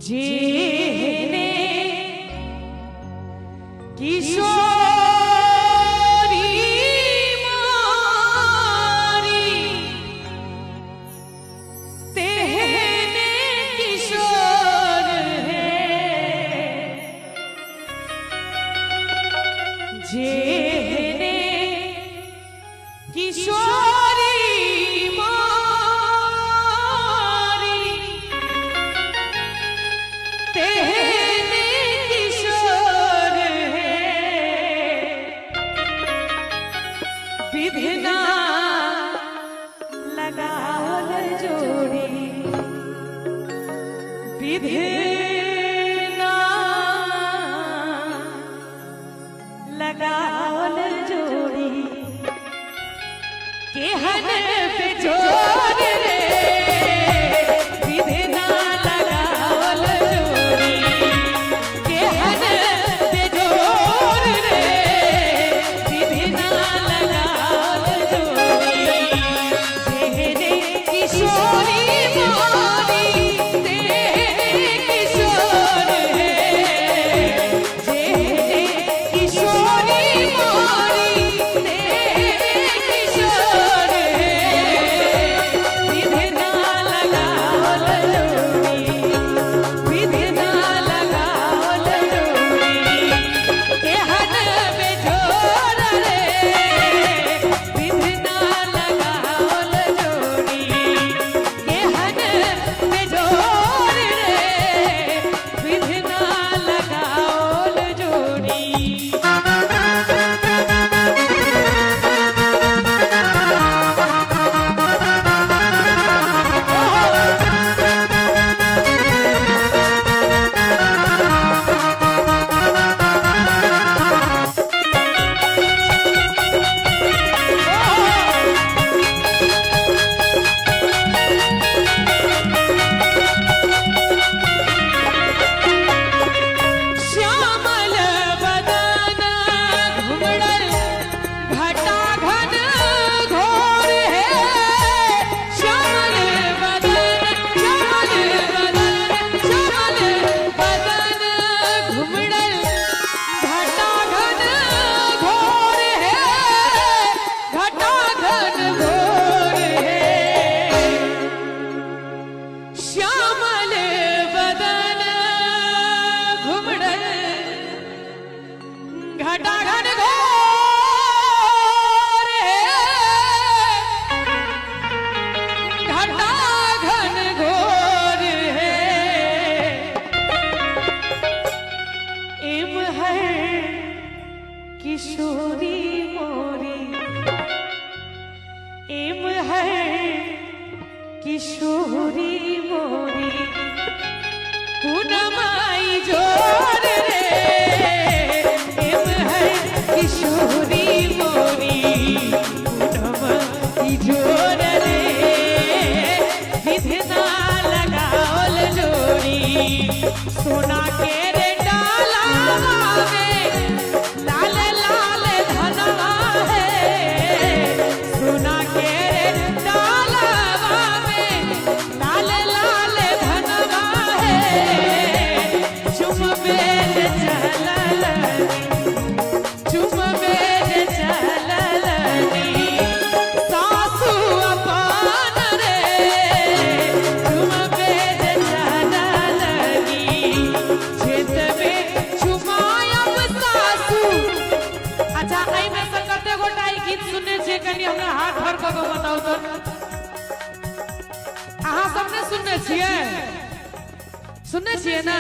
जेने किशोरी मारी तेने किशोर है जेने किशोरी मारी तेने किशोर है विधिना लगावल जोड़ी विधिना लगावल जोड़ी केहन पे जोर रे विधिना लगावल जोड़ी केहन पे जोर रे विधिना लगावल जोड़ी जेने किशोरी मारी तेने किशोर है जेने किशोरी मारी तेने किशोर है विधिना लगावल जोड़ी विधिना लगावल जोड़ी केहन पे जोर रे विधिना लगावल जोड़ी केहन पे जोर रे विधिना लगावल जोड़ी श्यामल बदन घुमड़ल घटा घन घोर है श्यामल बदन घुमड़ल घटा घन घोर है घटा घन घोर है श्यामल बदन घुमड़ल घटा घन घोर है घटा घन घोर है इम है किशोरी मोरी इम है किशोरी मोरी पूनमाई जोर रे इम है किशोरी मोरी पूनमाई जोर रे विधिना लगावल जोड़ी सोना के रे डाला में लाल लाल धनवा है सोना के रे डाला में लाल लाल धनवा है चुम बेल चललनी सासू अपान रे चुम बेल चललनी खेत में चुमायब सासू अच्छा आई में से कते गोटा ई गीत सुनने छे कनी हमरा हाथ भर क बताओ तो अहाँ सबने सुनने छिए ना